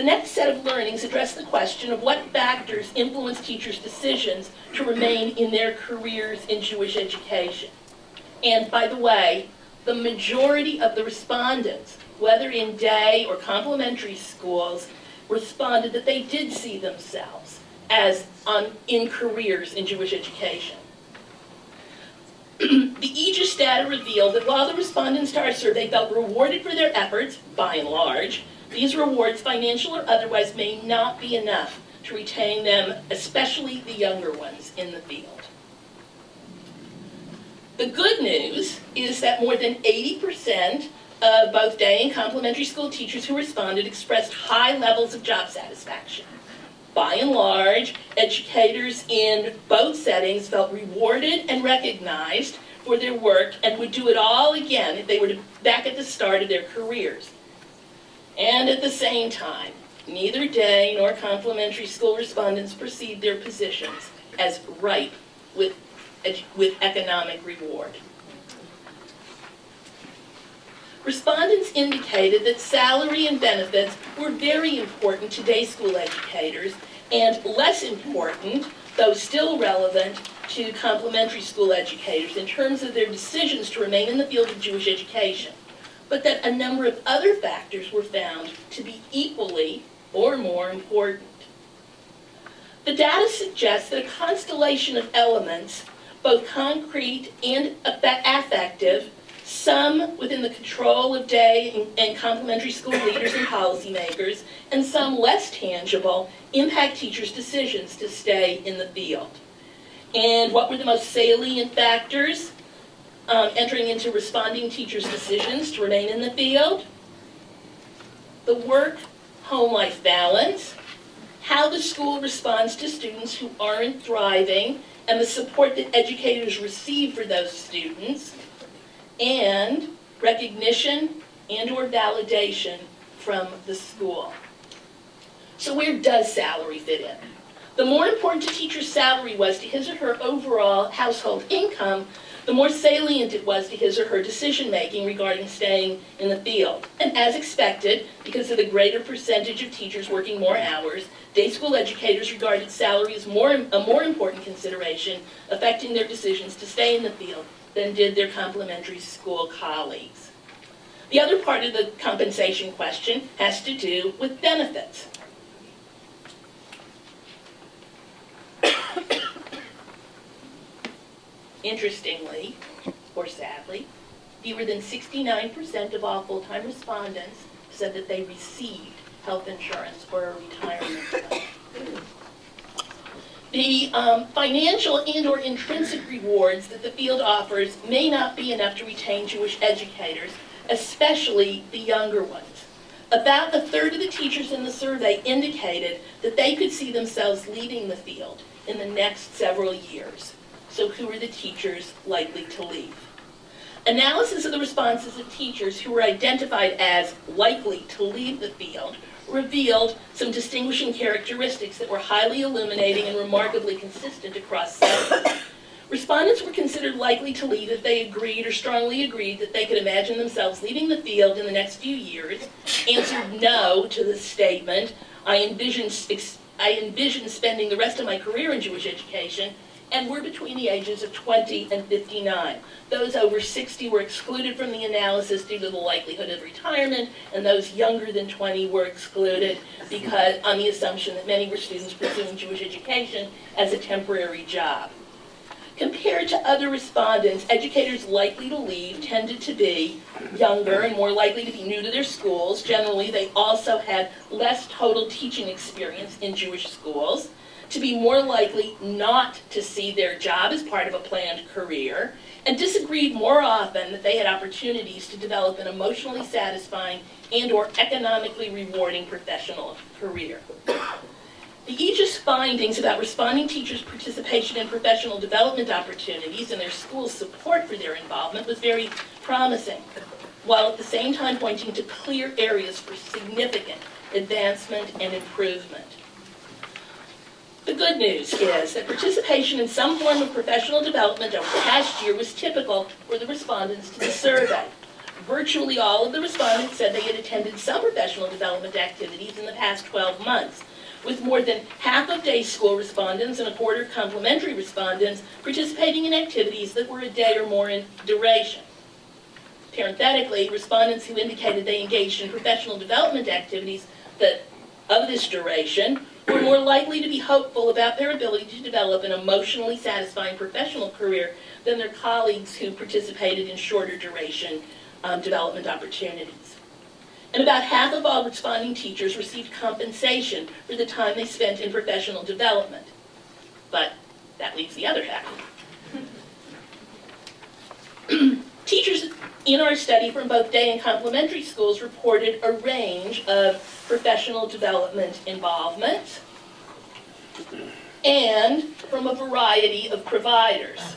The next set of learnings address the question of what factors influence teachers' decisions to remain in their careers in Jewish education. And by the way, the majority of the respondents, whether in day or complementary schools, responded that they did see themselves as in careers in Jewish education. The EJSS data revealed that while the respondents to our survey felt rewarded for their efforts, by and large, these rewards, financial or otherwise, may not be enough to retain them, especially the younger ones, in the field. The good news is that more than 80% of both day and complementary school teachers who responded expressed high levels of job satisfaction. By and large, educators in both settings felt rewarded and recognized for their work and would do it all again if they were back at the start of their careers. And at the same time, neither day nor complementary school respondents perceived their positions as ripe with economic reward. Respondents indicated that salary and benefits were very important to day school educators and less important, though still relevant, to complementary school educators in terms of their decisions to remain in the field of Jewish education, but that a number of other factors were found to be equally or more important. The data suggests that a constellation of elements, both concrete and affective, some within the control of day and complementary school leaders and policymakers, and some less tangible, impact teachers' decisions to stay in the field. And what were the most salient factors entering into responding teachers' decisions to remain in the field? The work-home life balance, how the school responds to students who aren't thriving, and the support that educators receive for those students, and recognition and/or validation from the school. So where does salary fit in? The more important a teacher's salary was to his or her overall household income, the more salient it was to his or her decision-making regarding staying in the field. And as expected, because of the greater percentage of teachers working more hours, day school educators regarded salary as a more important consideration affecting their decisions to stay in the field than did their complementary school colleagues. The other part of the compensation question has to do with benefits. Interestingly, or sadly, fewer than 69% of all full-time respondents said that they received health insurance or a retirement plan. The financial and/or intrinsic rewards that the field offers may not be enough to retain Jewish educators, especially the younger ones. About a third of the teachers in the survey indicated that they could see themselves leaving the field in the next several years. So who are the teachers likely to leave? Analysis of the responses of teachers who were identified as likely to leave the field revealed some distinguishing characteristics that were highly illuminating and remarkably consistent across settings. Respondents were considered likely to leave if they agreed or strongly agreed that they could imagine themselves leaving the field in the next few years, answered no to the statement, I envision spending the rest of my career in Jewish education, and were between the ages of 20 and 59. Those over 60 were excluded from the analysis due to the likelihood of retirement, and those younger than 20 were excluded because on the assumption that many were students pursuing Jewish education as a temporary job. Compared to other respondents, educators likely to leave tended to be younger and more likely to be new to their schools. Generally, they also had less total teaching experience in Jewish schools, to be more likely not to see their job as part of a planned career, and disagreed more often that they had opportunities to develop an emotionally satisfying and/or economically rewarding professional career. The EJSS findings about responding teachers' participation in professional development opportunities and their school's support for their involvement was very promising, while at the same time pointing to clear areas for significant advancement and improvement. The good news is that participation in some form of professional development over the past year was typical for the respondents to the survey. Virtually all of the respondents said they had attended some professional development activities in the past 12 months, with more than half of day school respondents and a quarter of complementary respondents participating in activities that were a day or more in duration. Parenthetically, respondents who indicated they engaged in professional development activities of this duration were more likely to be hopeful about their ability to develop an emotionally satisfying professional career than their colleagues who participated in shorter duration development opportunities. And about half of all responding teachers received compensation for the time they spent in professional development. But that leaves the other half. Teachers in our study from both day and complementary schools reported a range of professional development involvement and from a variety of providers.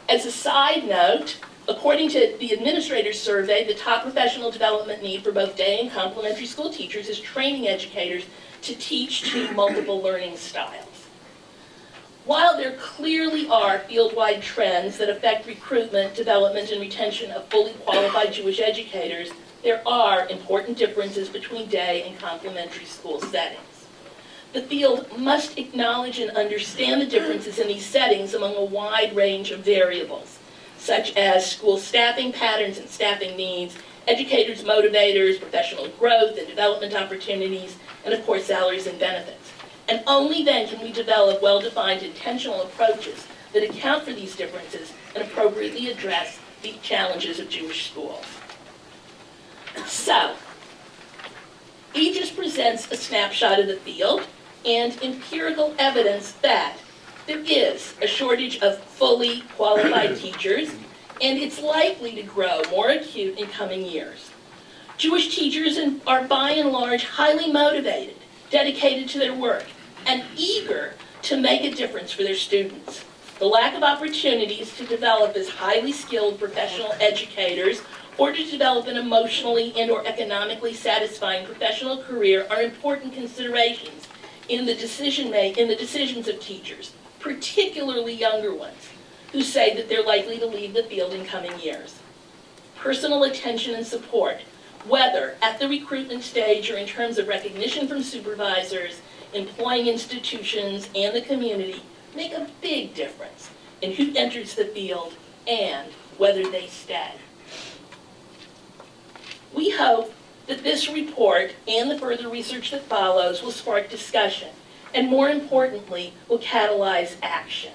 As a side note, according to the administrator's survey, the top professional development need for both day and complementary school teachers is training educators to teach to multiple learning styles. While there clearly are field-wide trends that affect recruitment, development, and retention of fully qualified Jewish educators, there are important differences between day and complementary school settings. The field must acknowledge and understand the differences in these settings among a wide range of variables, such as school staffing patterns and staffing needs, educators' motivators, professional growth and development opportunities, and of course salaries and benefits. And only then can we develop well-defined intentional approaches that account for these differences and appropriately address the challenges of Jewish schools. So, EJSS presents a snapshot of the field and empirical evidence that there is a shortage of fully qualified teachers, and it's likely to grow more acute in coming years. Jewish teachers are by and large highly motivated, dedicated to their work, and eager to make a difference for their students. The lack of opportunities to develop as highly skilled professional educators or to develop an emotionally and/or economically satisfying professional career are important considerations in the decisions of teachers, particularly younger ones, who say that they're likely to leave the field in coming years. Personal attention and support, whether at the recruitment stage or in terms of recognition from supervisors, employing institutions, and the community, make a big difference in who enters the field and whether they stay. We hope that this report and the further research that follows will spark discussion, and more importantly, will catalyze action.